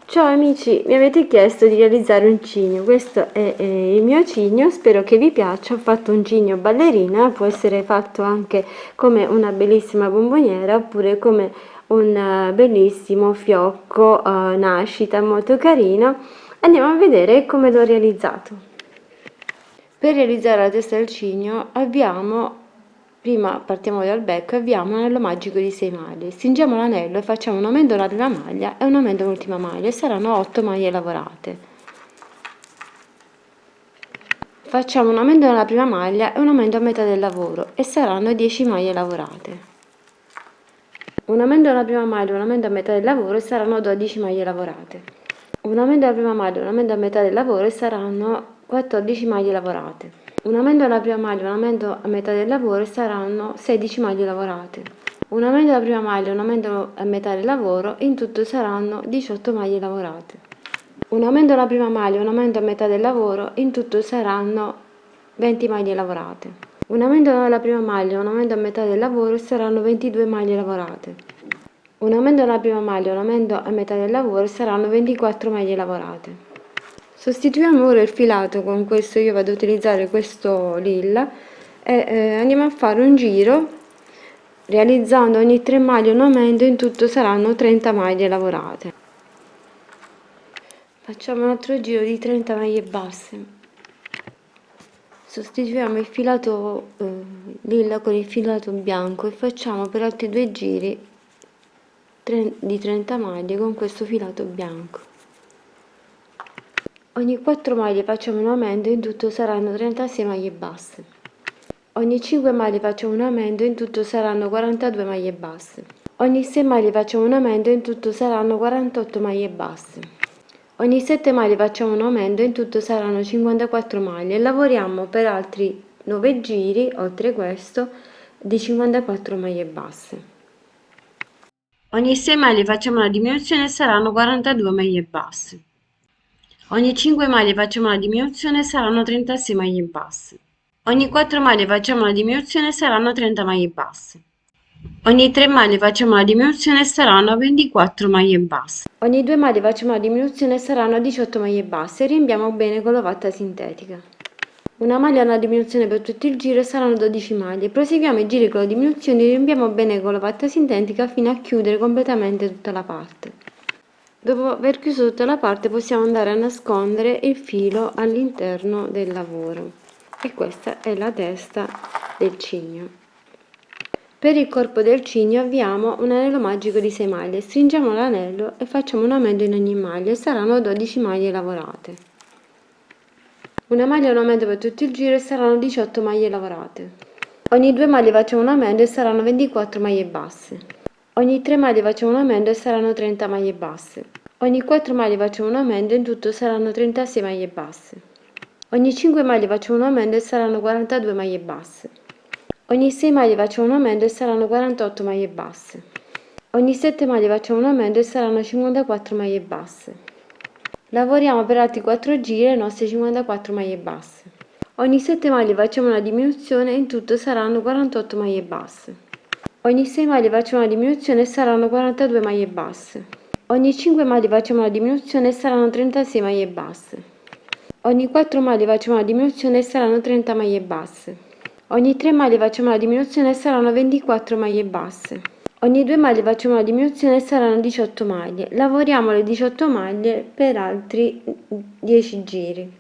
Ciao amici, mi avete chiesto di realizzare un cigno, questo è il mio cigno, spero che vi piaccia. Ho fatto un cigno ballerina, può essere fatto anche come una bellissima bomboniera oppure come un bellissimo fiocco nascita molto carino. Andiamo a vedere come l'ho realizzato. Per realizzare la testa del cigno prima partiamo dal becco e abbiamo un anello magico di 6 maglie. Stringiamo l'anello e facciamo un aumento alla prima maglia e un aumento all'ultima maglia e saranno 8 maglie lavorate. Facciamo un aumento nella prima maglia e un aumento a metà del lavoro e saranno 10 maglie lavorate. Un aumento nella prima maglia e un aumento a metà del lavoro e saranno 12 maglie lavorate. Un aumento alla prima maglia e un aumento a metà del lavoro e saranno 14 maglie lavorate. Un aumento alla prima maglia e un aumento a metà del lavoro e saranno 16 maglie lavorate. Un aumento alla prima maglia e un aumento a metà del lavoro, in tutto saranno 18 maglie lavorate. Un aumento alla prima maglia e un aumento a metà del lavoro, in tutto saranno 20 maglie lavorate. Un aumento alla prima maglia e un aumento a metà del lavoro e saranno 22 maglie lavorate. Un aumento alla prima maglia e un aumento a metà del lavoro e saranno 24 maglie lavorate. Sostituiamo ora il filato con questo, io vado ad utilizzare questo lilla e andiamo a fare un giro realizzando ogni 3 maglie un aumento, in tutto saranno 30 maglie lavorate. Facciamo un altro giro di 30 maglie basse. Sostituiamo il filato lilla con il filato bianco e facciamo per altri 2 giri di 30 maglie con questo filato bianco. Ogni 4 maglie facciamo un aumento, in tutto saranno 36 maglie basse. Ogni 5 maglie facciamo un aumento, in tutto saranno 42 maglie basse. Ogni 6 maglie facciamo un aumento, in tutto saranno 48 maglie basse. Ogni 7 maglie facciamo un aumento, in tutto saranno 54 maglie e lavoriamo per altri 9 giri, oltre questo, di 54 maglie basse. Ogni 6 maglie facciamo una diminuzione e saranno 42 maglie basse. Ogni 5 maglie facciamo una diminuzione e saranno 36 maglie basse. Ogni 4 maglie facciamo una diminuzione e saranno 30 maglie basse. Ogni 3 maglie facciamo una diminuzione e saranno 24 maglie basse. Ogni 2 maglie facciamo una diminuzione e saranno 18 maglie basse e riempiamo bene con l'ovatta sintetica. Una maglia ha una diminuzione per tutto il giro e saranno 12 maglie. Proseguiamo i giri con le diminuzioni e riempiamo bene con l'ovatta sintetica fino a chiudere completamente tutta la parte. Dopo aver chiuso tutta la parte possiamo andare a nascondere il filo all'interno del lavoro e questa è la testa del cigno. Per il corpo del cigno avviamo un anello magico di 6 maglie, stringiamo l'anello e facciamo un aumento in ogni maglia e saranno 12 maglie lavorate. Una maglia è un aumento per tutto il giro e saranno 18 maglie lavorate. Ogni 2 maglie facciamo un aumento e saranno 24 maglie basse. Ogni 3 maglie facciamo un aumento e saranno 30 maglie basse. Ogni 4 maglie facciamo un aumento e in tutto saranno 36 maglie basse. Ogni 5 maglie facciamo un aumento e saranno 42 maglie basse. Ogni 6 maglie facciamo un aumento e saranno 48 maglie basse. Ogni 7 maglie facciamo un aumento e saranno 54 maglie basse. Lavoriamo per altri 4 giri le nostre 54 maglie basse. Ogni 7 maglie facciamo una diminuzione e in tutto saranno 48 maglie basse. Ogni 6 maglie facciamo una diminuzione e saranno 42 maglie basse. Ogni 5 maglie facciamo una diminuzione e saranno 36 maglie basse. Ogni 4 maglie facciamo una diminuzione e saranno 30 maglie basse. Ogni 3 maglie facciamo una diminuzione e saranno 24 maglie basse. Ogni 2 maglie facciamo una diminuzione e saranno 18 maglie. Lavoriamo le 18 maglie per altri 10 giri.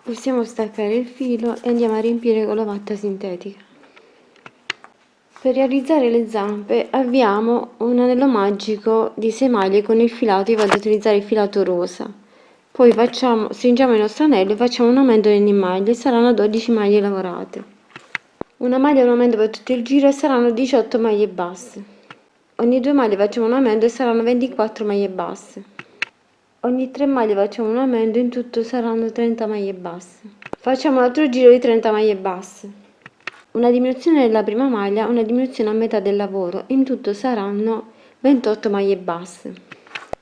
Possiamo staccare il filo e andiamo a riempire con l'ovatta sintetica. Per realizzare le zampe avviamo un anello magico di 6 maglie con il filato, io vado ad utilizzare il filato rosa. Poi stringiamo il nostro anello e facciamo un aumento in ogni maglia e saranno 12 maglie lavorate. Una maglia è un aumento per tutto il giro e saranno 18 maglie basse. Ogni 2 maglie facciamo un aumento e saranno 24 maglie basse. Ogni 3 maglie facciamo un aumento, in tutto saranno 30 maglie basse. Facciamo un altro giro di 30 maglie basse. Una diminuzione della prima maglia, una diminuzione a metà del lavoro, in tutto saranno 28 maglie basse.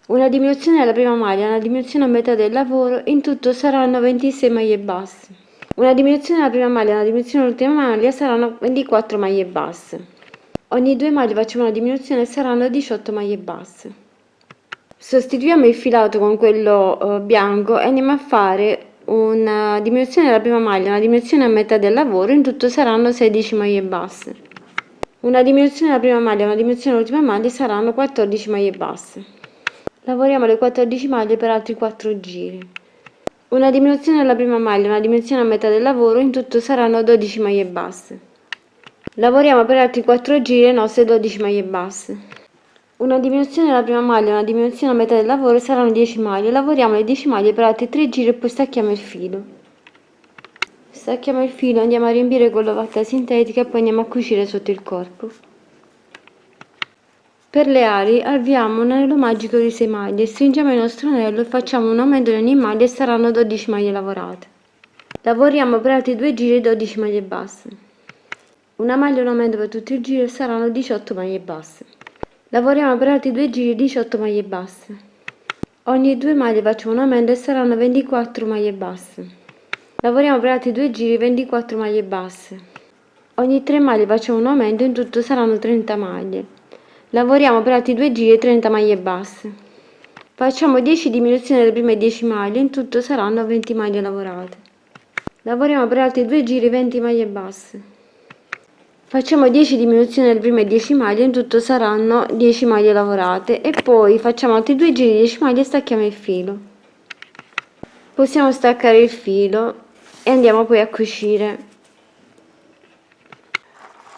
Una diminuzione della prima maglia, una diminuzione a metà del lavoro, in tutto saranno 26 maglie basse. Una diminuzione della prima maglia, una diminuzione dell'ultima maglia saranno 24 maglie basse. Ogni 2 maglie facciamo una diminuzione e saranno 18 maglie basse. Sostituiamo il filato con quello bianco e andiamo a fare una diminuzione della prima maglia, una diminuzione a metà del lavoro, in tutto saranno 16 maglie basse. Una diminuzione della prima maglia, una diminuzione dell'ultima maglia saranno 14 maglie basse. Lavoriamo le 14 maglie per altri 4 giri. Una diminuzione della prima maglia, una diminuzione a metà del lavoro, in tutto saranno 12 maglie basse. Lavoriamo per altri 4 giri le nostre 12 maglie basse. Una diminuzione della prima maglia, una diminuzione a metà del lavoro saranno 10 maglie. Lavoriamo le 10 maglie per altri 3 giri e poi stacchiamo il filo. Stacchiamo il filo, andiamo a riempire con l'ovatta sintetica e poi andiamo a cucire sotto il corpo. Per le ali avviamo un anello magico di 6 maglie, stringiamo il nostro anello e facciamo un aumento di ogni maglia e saranno 12 maglie lavorate. Lavoriamo per altri 2 giri 12 maglie basse. Una maglia e un aumento per tutti i giri e saranno 18 maglie basse. Lavoriamo per altri 2 giri 18 maglie basse. Ogni 2 maglie facciamo un aumento e saranno 24 maglie basse. Lavoriamo per altri 2 giri 24 maglie basse. Ogni 3 maglie facciamo un aumento, in tutto saranno 30 maglie. Lavoriamo per altri 2 giri e 30 maglie basse. Facciamo 10 diminuzioni delle prime 10 maglie, in tutto saranno 20 maglie lavorate. Lavoriamo per altri 2 giri 20 maglie basse. Facciamo 10 diminuzioni delle prime 10 maglie, in tutto saranno 10 maglie lavorate e poi facciamo altri 2 giri 10 maglie e stacchiamo il filo. Possiamo staccare il filo e andiamo poi a cucire.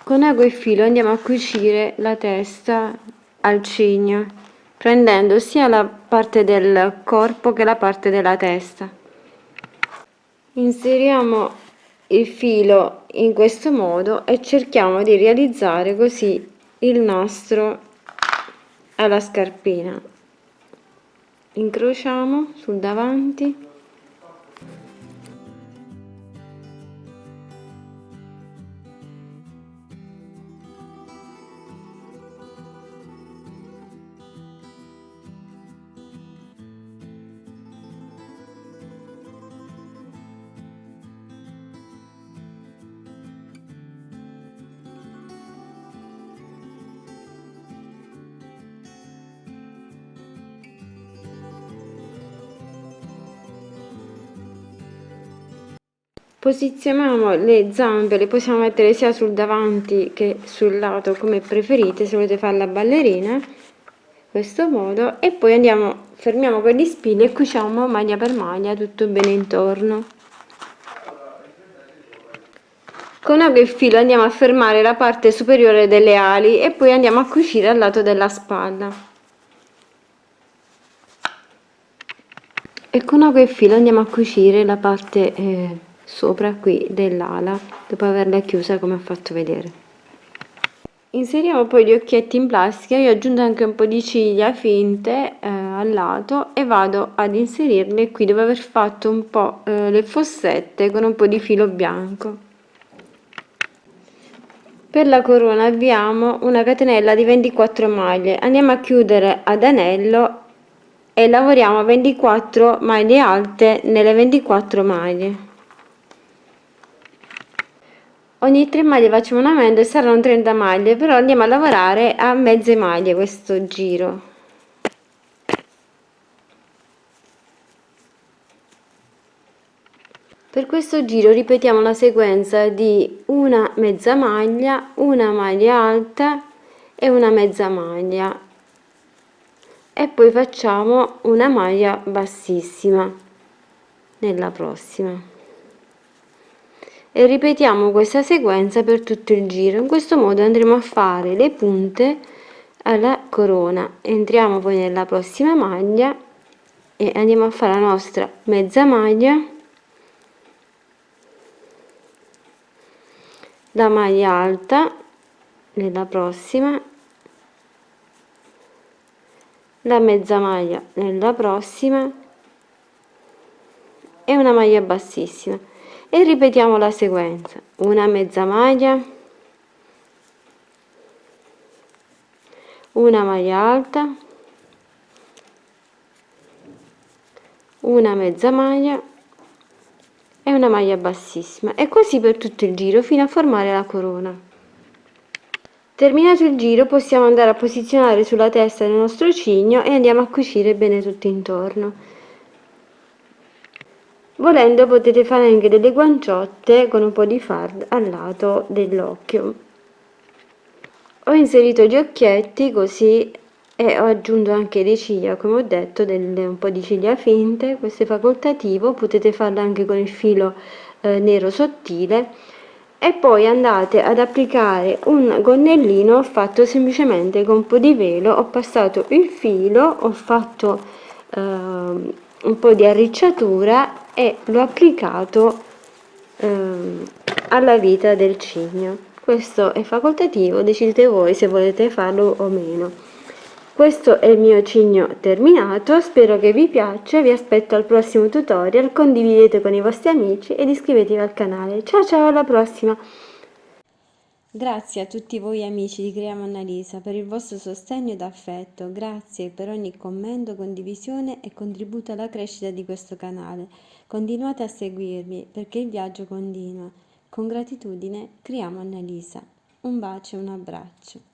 Con ago e filo andiamo a cucire la testa al cigno, prendendo sia la parte del corpo che la parte della testa. Inseriamo il filo in questo modo e cerchiamo di realizzare così il nastro alla scarpina. Incrociamo sul davanti. Posizioniamo le zampe, le possiamo mettere sia sul davanti che sul lato come preferite, se volete fare la ballerina, in questo modo, e poi fermiamo con gli spilli e cuciamo maglia per maglia tutto bene intorno. Con ago e filo andiamo a fermare la parte superiore delle ali e poi andiamo a cucire al lato della spalla. E con ago e filo andiamo a cucire la parte sopra qui dell'ala, dopo averla chiusa come ho fatto vedere. Inseriamo poi gli occhietti in plastica, io ho aggiunto anche un po' di ciglia finte al lato e vado ad inserirle qui dove aver fatto un po' le fossette con un po' di filo bianco. Per la corona avviamo una catenella di 24 maglie, andiamo a chiudere ad anello e lavoriamo 24 maglie alte nelle 24 maglie. Ogni 3 maglie facciamo un aumento e saranno 30 maglie, però andiamo a lavorare a mezze maglie questo giro. Per questo giro ripetiamo la sequenza di una mezza maglia, una maglia alta e una mezza maglia e poi facciamo una maglia bassissima nella prossima e ripetiamo questa sequenza per tutto il giro. In questo modo andremo a fare le punte alla corona. Entriamo poi nella prossima maglia e andiamo a fare la nostra mezza maglia, la maglia alta nella prossima, la mezza maglia nella prossima e una maglia bassissima e ripetiamo la sequenza: una mezza maglia, una maglia alta, una mezza maglia e una maglia bassissima, e così per tutto il giro fino a formare la corona. Terminato il giro possiamo andare a posizionare sulla testa del nostro cigno e andiamo a cucire bene tutto intorno. Volendo potete fare anche delle guanciotte con un po' di fard al lato dell'occhio. Ho inserito gli occhietti così e ho aggiunto anche le ciglia, come ho detto, un po' di ciglia finte. Questo è facoltativo, potete farlo anche con il filo nero sottile. E poi andate ad applicare un gonnellino fatto semplicemente con un po' di velo. Ho passato il filo, ho fatto un po' di arricciatura e l'ho applicato alla vita del cigno. Questo è facoltativo, decidete voi se volete farlo o meno. Questo è il mio cigno terminato, spero che vi piaccia, vi aspetto al prossimo tutorial, condividete con i vostri amici ed iscrivetevi al canale. Ciao ciao, alla prossima! Grazie a tutti voi amici di Creiamo Annalisa per il vostro sostegno ed affetto, grazie per ogni commento, condivisione e contributo alla crescita di questo canale. Continuate a seguirmi perché il viaggio continua. Con gratitudine, Creiamo Annalisa. Un bacio e un abbraccio.